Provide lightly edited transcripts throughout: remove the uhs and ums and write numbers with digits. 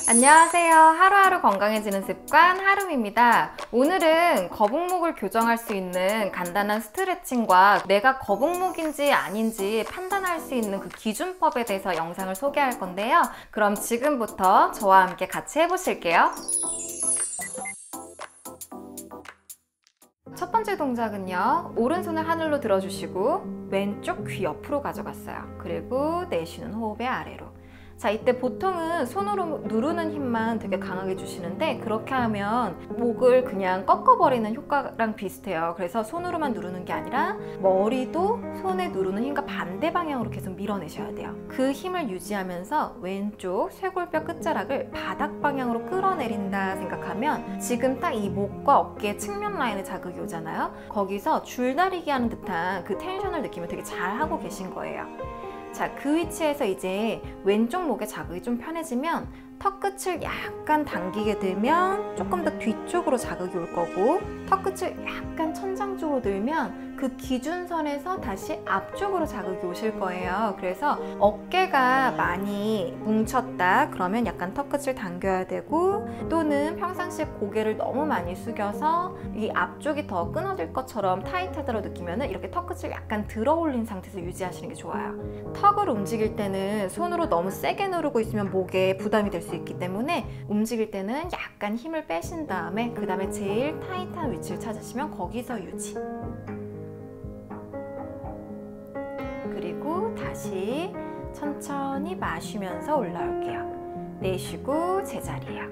안녕하세요. 하루하루 건강해지는 습관 하름입니다. 오늘은 거북목을 교정할 수 있는 간단한 스트레칭과 내가 거북목인지 아닌지 판단할 수 있는 그 기준법에 대해서 영상을 소개할 건데요. 그럼 지금부터 저와 함께 같이 해보실게요. 첫 번째 동작은요, 오른손을 하늘로 들어주시고 왼쪽 귀 옆으로 가져갔어요. 그리고 내쉬는 호흡의 아래로. 자, 이때 보통은 손으로 누르는 힘만 되게 강하게 주시는데 그렇게 하면 목을 그냥 꺾어버리는 효과랑 비슷해요. 그래서 손으로만 누르는 게 아니라 머리도 손에 누르는 힘과 반대 방향으로 계속 밀어내셔야 돼요. 그 힘을 유지하면서 왼쪽 쇄골뼈 끝자락을 바닥 방향으로 끌어내린다 생각하면 지금 딱 이 목과 어깨 측면 라인에 자극이 오잖아요. 거기서 줄다리기 하는 듯한 그 텐션을 느끼면 되게 잘 하고 계신 거예요. 자, 그 위치에서 이제 왼쪽 목에 자극이 좀 편해지면 턱끝을 약간 당기게 되면 조금 더 뒤쪽으로 자극이 올 거고, 턱끝을 약간 천장 쪽으로 들면 그 기준선에서 다시 앞쪽으로 자극이 오실 거예요. 그래서 어깨가 많이 뭉쳤다 그러면 약간 턱끝을 당겨야 되고, 또는 평상시에 고개를 너무 많이 숙여서 이 앞쪽이 더 끊어질 것처럼 타이트하다고 느끼면 이렇게 턱끝을 약간 들어 올린 상태에서 유지하시는 게 좋아요. 턱을 움직일 때는 손으로 너무 세게 누르고 있으면 목에 부담이 될 수 있기 때문에 움직일 때는 약간 힘을 빼신 다음에 그 다음에 제일 타이트한 위치를 찾으시면 거기서 유지. 그리고 다시 천천히 마시면서 올라올게요. 내쉬고 제자리예요.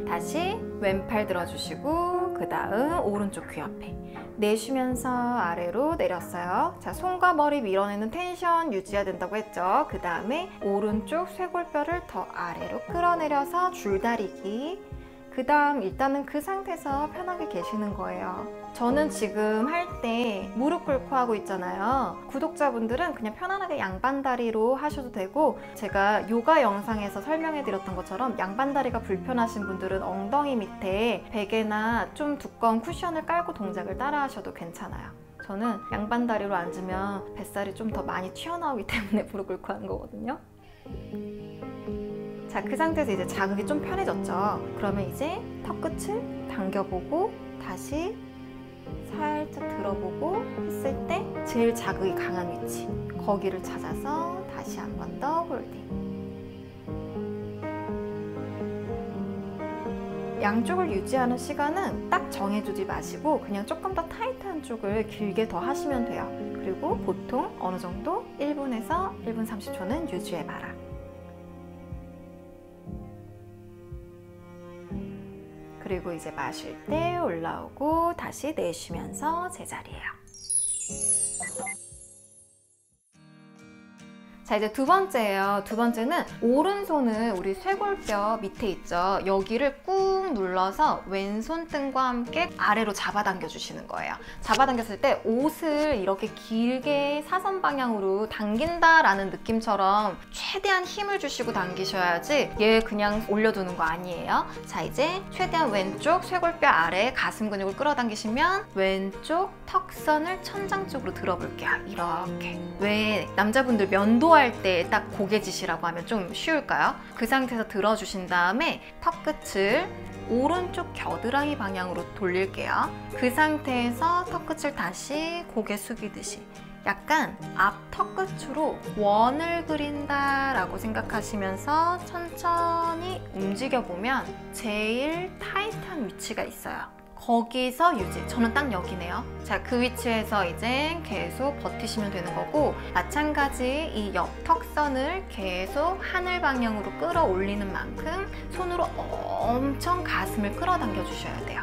다시 왼팔 들어주시고 그 다음 오른쪽 귀 옆에 내쉬면서 아래로 내렸어요. 자, 손과 머리 밀어내는 텐션 유지해야 된다고 했죠. 그 다음에 오른쪽 쇄골뼈를 더 아래로 끌어내려서 줄다리기. 그 다음 일단은 그 상태에서 편하게 계시는 거예요. 저는 지금 할 때 무릎 꿇고 하고 있잖아요. 구독자분들은 그냥 편안하게 양반다리로 하셔도 되고, 제가 요가 영상에서 설명해 드렸던 것처럼 양반다리가 불편하신 분들은 엉덩이 밑에 베개나 좀 두꺼운 쿠션을 깔고 동작을 따라 하셔도 괜찮아요. 저는 양반다리로 앉으면 뱃살이 좀 더 많이 튀어나오기 때문에 무릎 꿇고 하는 거거든요. 자, 그 상태에서 이제 자극이 좀 편해졌죠. 그러면 이제 턱끝을 당겨보고 다시 살짝 들어보고 했을 때 제일 자극이 강한 위치, 거기를 찾아서 다시 한 번 더 홀딩. 양쪽을 유지하는 시간은 딱 정해두지 마시고 그냥 조금 더 타이트한 쪽을 길게 더 하시면 돼요. 그리고 보통 어느 정도 1분에서 1분 30초는 유지해봐라. 그리고 이제 마실 때 올라오고 다시 내쉬면서 제자리예요. 자, 이제 두 번째예요. 두 번째는 오른손을 우리 쇄골뼈 밑에 있죠. 여기를 꾹 눌러서 왼손 등과 함께 아래로 잡아당겨 주시는 거예요. 잡아당겼을 때 옷을 이렇게 길게 사선 방향으로 당긴다라는 느낌처럼 최대한 힘을 주시고 당기셔야지 얘 그냥 올려두는 거 아니에요. 자, 이제 최대한 왼쪽 쇄골뼈 아래 가슴 근육을 끌어당기시면 왼쪽 턱선을 천장 쪽으로 들어볼게요. 이렇게. 왜 남자분들 면도할 때 딱 고개짓이라고 하면 좀 쉬울까요? 그 상태에서 들어주신 다음에 턱끝을 오른쪽 겨드랑이 방향으로 돌릴게요. 그 상태에서 턱끝을 다시 고개 숙이듯이 약간 앞 턱끝으로 원을 그린다 라고 생각하시면서 천천히 움직여보면 제일 타이트한 위치가 있어요. 거기서 유지. 저는 딱 여기네요. 자, 그 위치에서 이제 계속 버티시면 되는 거고, 마찬가지 이 옆 턱선을 계속 하늘 방향으로 끌어올리는 만큼 손으로 엄청 가슴을 끌어당겨 주셔야 돼요.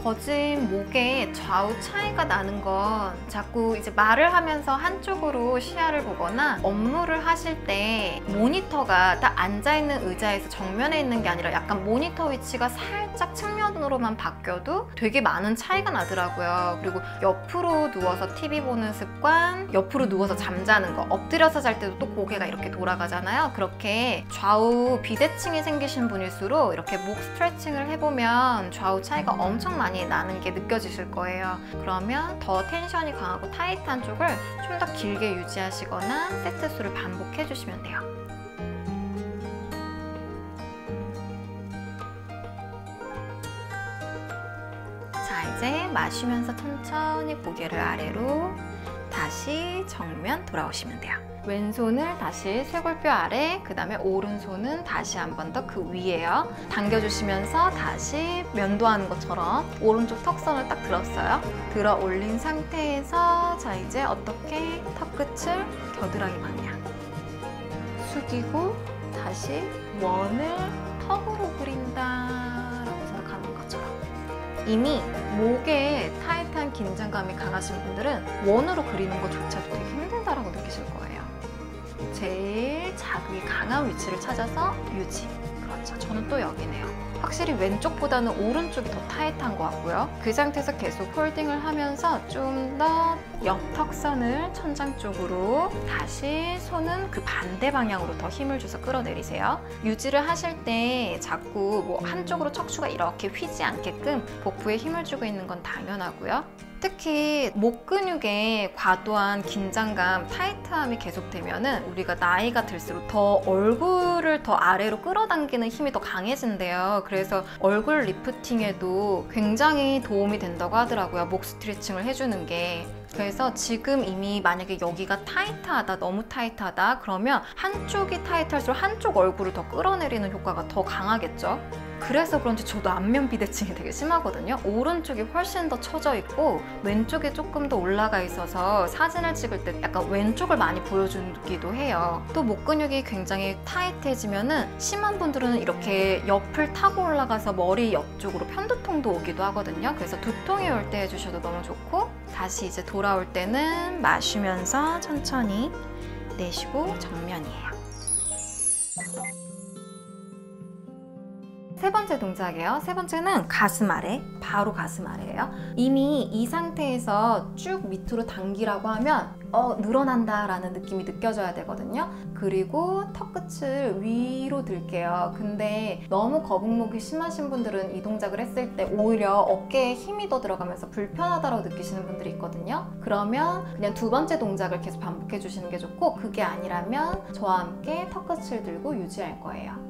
거진 목에 좌우 차이가 나는 건 자꾸 이제 말을 하면서 한쪽으로 시야를 보거나 업무를 하실 때 모니터가 딱 앉아있는 의자에서 정면에 있는 게 아니라 약간 모니터 위치가 살짝 측면으로만 바뀌어도 되게 많은 차이가 나더라고요. 그리고 옆으로 누워서 TV 보는 습관, 옆으로 누워서 잠자는 거, 엎드려서 잘 때도 또 고개가 이렇게 돌아가잖아요. 그렇게 좌우 비대칭이 생기신 분일수록 이렇게 목 스트레칭을 해보면 좌우 차이가 엄청 많이 많이 나는 게 느껴지실 거예요. 그러면 더 텐션이 강하고 타이트한 쪽을 좀 더 길게 유지하시거나 세트 수를 반복해 주시면 돼요. 자, 이제 마시면서 천천히 고개를 아래로 다시 정면 돌아오시면 돼요. 왼손을 다시 쇄골뼈 아래, 그 다음에 오른손은 다시 한 번 더 그 위에요. 당겨주시면서 다시 면도하는 것처럼 오른쪽 턱선을 딱 들었어요. 들어 올린 상태에서 자, 이제 어떻게 턱끝을 겨드랑이 방향 숙이고 다시 원을 턱으로 그린다 라고 생각하는 것처럼. 이미 목에 타이트한 긴장감이 강하신 분들은 원으로 그리는 것조차도 되게 힘들다라고 느끼실 거예요. 제일 자극이 강한 위치를 찾아서 유지. 그렇죠. 저는 또 여기네요. 확실히 왼쪽보다는 오른쪽이 더 타이트한 것 같고요. 그 상태에서 계속 홀딩을 하면서 좀 더 옆 턱선을 천장 쪽으로, 다시 손은 그 반대 방향으로 더 힘을 줘서 끌어내리세요. 유지를 하실 때 자꾸 뭐 한쪽으로 척추가 이렇게 휘지 않게끔 복부에 힘을 주고 있는 건 당연하고요. 특히 목 근육에 과도한 긴장감, 타이트함이 계속되면은 우리가 나이가 들수록 더 얼굴을 더 아래로 끌어당기는 힘이 더 강해진대요. 그래서 얼굴 리프팅에도 굉장히 도움이 된다고 하더라고요. 목 스트레칭을 해주는 게. 그래서 지금 이미 만약에 여기가 타이트하다, 너무 타이트하다 그러면 한쪽이 타이트할수록 한쪽 얼굴을 더 끌어내리는 효과가 더 강하겠죠. 그래서 그런지 저도 안면 비대칭이 되게 심하거든요. 오른쪽이 훨씬 더 처져 있고 왼쪽이 조금 더 올라가 있어서 사진을 찍을 때 약간 왼쪽을 많이 보여주기도 해요. 또 목 근육이 굉장히 타이트해지면은 심한 분들은 이렇게 옆을 타고 올라가서 머리 옆쪽으로 편두통도 오기도 하거든요. 그래서 두통이 올 때 해주셔도 너무 좋고, 다시 이제 돌아올 때는 마시면서 천천히 내쉬고 정면이에요. 세 번째 동작이에요. 세 번째는 가슴 아래, 바로 가슴 아래예요. 이미 이 상태에서 쭉 밑으로 당기라고 하면 늘어난다 라는 느낌이 느껴져야 되거든요. 그리고 턱끝을 위로 들게요. 근데 너무 거북목이 심하신 분들은 이 동작을 했을 때 오히려 어깨에 힘이 더 들어가면서 불편하다고 느끼시는 분들이 있거든요. 그러면 그냥 두 번째 동작을 계속 반복해 주시는 게 좋고, 그게 아니라면 저와 함께 턱끝을 들고 유지할 거예요.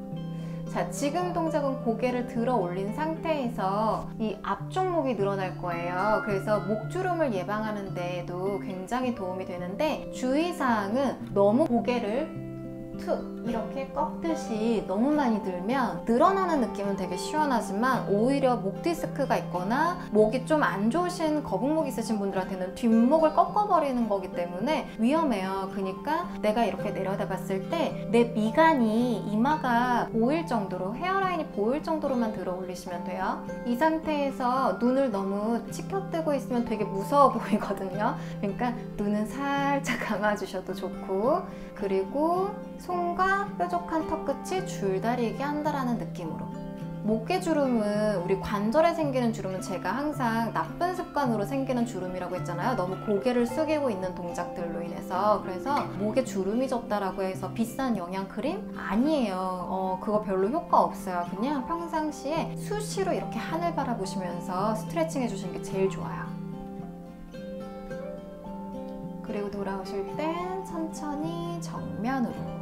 자, 지금 동작은 고개를 들어 올린 상태에서 이 앞쪽목이 늘어날 거예요. 그래서 목주름을 예방하는 데에도 굉장히 도움이 되는데, 주의사항은 너무 고개를 툭 이렇게 꺾듯이 너무 많이 들면 늘어나는 느낌은 되게 시원하지만 오히려 목 디스크가 있거나 목이 좀 안 좋으신 거북목 있으신 분들한테는 뒷목을 꺾어버리는 거기 때문에 위험해요. 그러니까 내가 이렇게 내려다 봤을 때 내 미간이, 이마가 보일 정도로, 헤어라인이 보일 정도로만 들어 올리시면 돼요. 이 상태에서 눈을 너무 치켜뜨고 있으면 되게 무서워 보이거든요. 그러니까 눈은 살짝 감아주셔도 좋고, 그리고 손과 뾰족한 턱끝이 줄다리게 한다라는 느낌으로. 목의 주름은, 우리 관절에 생기는 주름은 제가 항상 나쁜 습관으로 생기는 주름이라고 했잖아요. 너무 고개를 숙이고 있는 동작들로 인해서. 그래서 목에 주름이 졌다라고 해서 비싼 영양크림? 아니에요. 그거 별로 효과 없어요. 그냥 평상시에 수시로 이렇게 하늘 바라보시면서 스트레칭 해주시는 게 제일 좋아요. 그리고 돌아오실 땐 천천히 정면으로.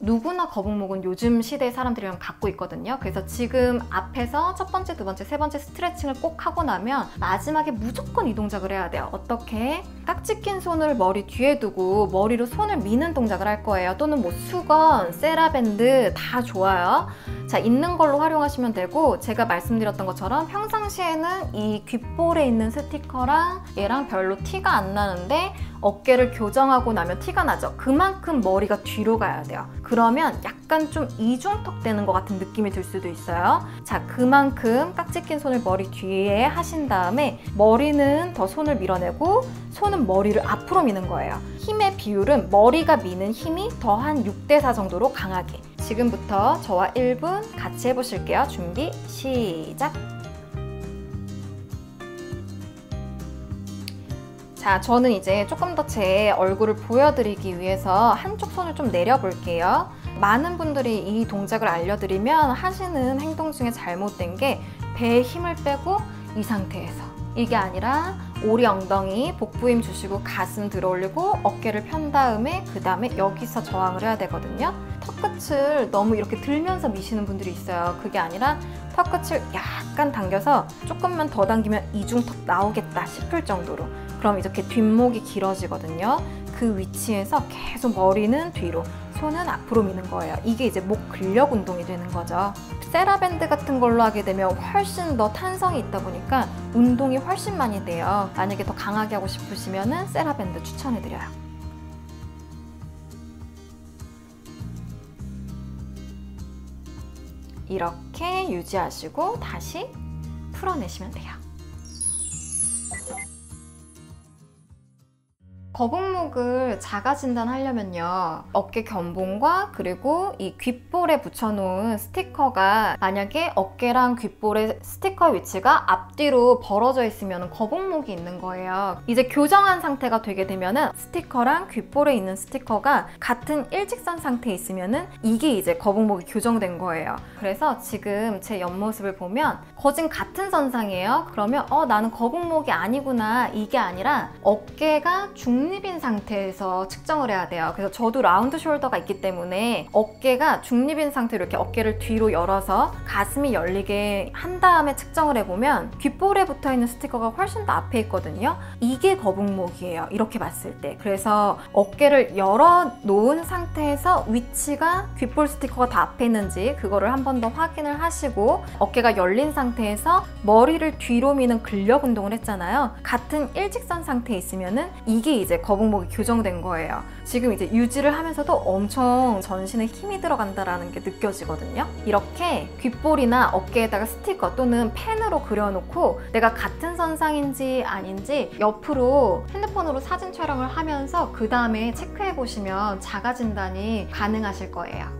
누구나 거북목은 요즘 시대의 사람들이랑 갖고 있거든요. 그래서 지금 앞에서 첫 번째, 두 번째, 세 번째 스트레칭을 꼭 하고 나면 마지막에 무조건 이 동작을 해야 돼요. 어떻게? 깍지 낀 손을 머리 뒤에 두고 머리로 손을 미는 동작을 할 거예요. 또는 뭐 수건, 세라밴드 다 좋아요. 자, 있는 걸로 활용하시면 되고, 제가 말씀드렸던 것처럼 평상시에는 이 귓볼에 있는 스티커랑 얘랑 별로 티가 안 나는데 어깨를 교정하고 나면 티가 나죠. 그만큼 머리가 뒤로 가야 돼요. 그러면 약간 좀 이중턱 되는 것 같은 느낌이 들 수도 있어요. 자, 그만큼 깍지 낀 손을 머리 뒤에 하신 다음에 머리는 더 손을 밀어내고 손은 머리를 앞으로 미는 거예요. 힘의 비율은 머리가 미는 힘이 더 한 6대4 정도로 강하게. 지금부터 저와 1분 같이 해보실게요. 준비, 시작! 자, 저는 이제 조금 더 제 얼굴을 보여드리기 위해서 한쪽 손을 좀 내려볼게요. 많은 분들이 이 동작을 알려드리면 하시는 행동 중에 잘못된 게 배에 힘을 빼고 이 상태에서, 이게 아니라 오리 엉덩이, 복부 힘 주시고 가슴 들어 올리고 어깨를 편 다음에 그 다음에 여기서 저항을 해야 되거든요. 턱끝을 너무 이렇게 들면서 미시는 분들이 있어요. 그게 아니라 턱끝을 약간 당겨서 조금만 더 당기면 이중턱 나오겠다 싶을 정도로, 그럼 이렇게 뒷목이 길어지거든요. 그 위치에서 계속 머리는 뒤로, 손은 앞으로 미는 거예요. 이게 이제 목 근력 운동이 되는 거죠. 세라밴드 같은 걸로 하게 되면 훨씬 더 탄성이 있다 보니까 운동이 훨씬 많이 돼요. 만약에 더 강하게 하고 싶으시면 세라밴드 추천해드려요. 이렇게 유지하시고 다시 풀어내시면 돼요. 거북목을 자가 진단하려면요, 어깨 견봉과 그리고 이 귓볼에 붙여놓은 스티커가 만약에 어깨랑 귓볼의 스티커 위치가 앞뒤로 벌어져 있으면 거북목이 있는 거예요. 이제 교정한 상태가 되게 되면은 스티커랑 귓볼에 있는 스티커가 같은 일직선 상태에 있으면은 이게 이제 거북목이 교정된 거예요. 그래서 지금 제 옆모습을 보면 거진 같은 선상이에요. 그러면 나는 거북목이 아니구나, 이게 아니라 어깨가 중립인 상태에서 측정을 해야 돼요. 그래서 저도 라운드 숄더가 있기 때문에 어깨가 중립인 상태로 이렇게 어깨를 뒤로 열어서 가슴이 열리게 한 다음에 측정을 해보면 귓볼에 붙어있는 스티커가 훨씬 더 앞에 있거든요. 이게 거북목이에요, 이렇게 봤을 때. 그래서 어깨를 열어 놓은 상태에서 위치가 귓볼 스티커가 더 앞에 있는지 그거를 한 번 더 확인을 하시고, 어깨가 열린 상태에서 머리를 뒤로 미는 근력 운동을 했잖아요. 같은 일직선 상태에 있으면은 이게 이제 거북목이 교정된 거예요. 지금 이제 유지를 하면서도 엄청 전신에 힘이 들어간다라는 게 느껴지거든요. 이렇게 귓볼이나 어깨에다가 스티커 또는 펜으로 그려놓고 내가 같은 선상인지 아닌지 옆으로 핸드폰으로 사진 촬영을 하면서 그 다음에 체크해 보시면 자가 진단이 가능하실 거예요.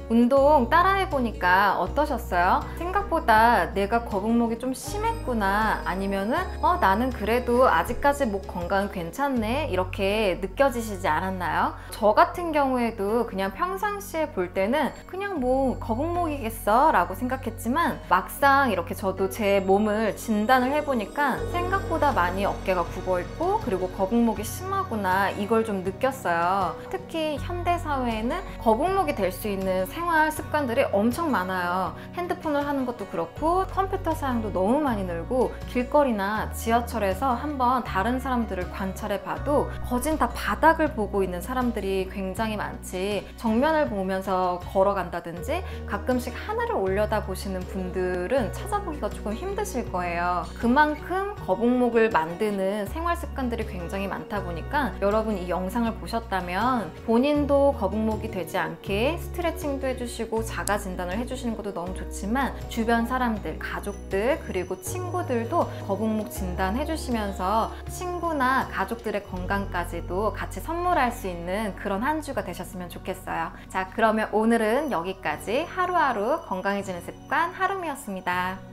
운동 따라해보니까 어떠셨어요? 생각보다 내가 거북목이 좀 심했구나, 아니면은 나는 그래도 아직까지 목 건강은 괜찮네, 이렇게 느껴지시지 않았나요? 저 같은 경우에도 그냥 평상시에 볼 때는 그냥 뭐 거북목이겠어 라고 생각했지만 막상 이렇게 저도 제 몸을 진단을 해보니까 생각보다 많이 어깨가 굽어있고 그리고 거북목이 심하구나, 이걸 좀 느꼈어요. 특히 현대사회에는 거북목이 될 수 있는 생활 습관들이 엄청 많아요. 핸드폰을 하는 것도 그렇고 컴퓨터 사용도 너무 많이 늘고, 길거리나 지하철에서 한번 다른 사람들을 관찰해 봐도 거진 다 바닥을 보고 있는 사람들이 굉장히 많지, 정면을 보면서 걸어간다든지 가끔씩 하늘을 올려다 보시는 분들은 찾아보기가 조금 힘드실 거예요. 그만큼 거북목을 만드는 생활 습관들이 굉장히 많다 보니까 여러분 이 영상을 보셨다면 본인도 거북목이 되지 않게 스트레칭도 해주시고 자가 진단을 해주시는 것도 너무 좋지만 주변 사람들, 가족들 그리고 친구들도 거북목 진단 해주시면서 친구나 가족들의 건강까지도 같이 선물할 수 있는 그런 한 주가 되셨으면 좋겠어요. 자, 그러면 오늘은 여기까지 하루하루 건강해지는 습관 하루미였습니다.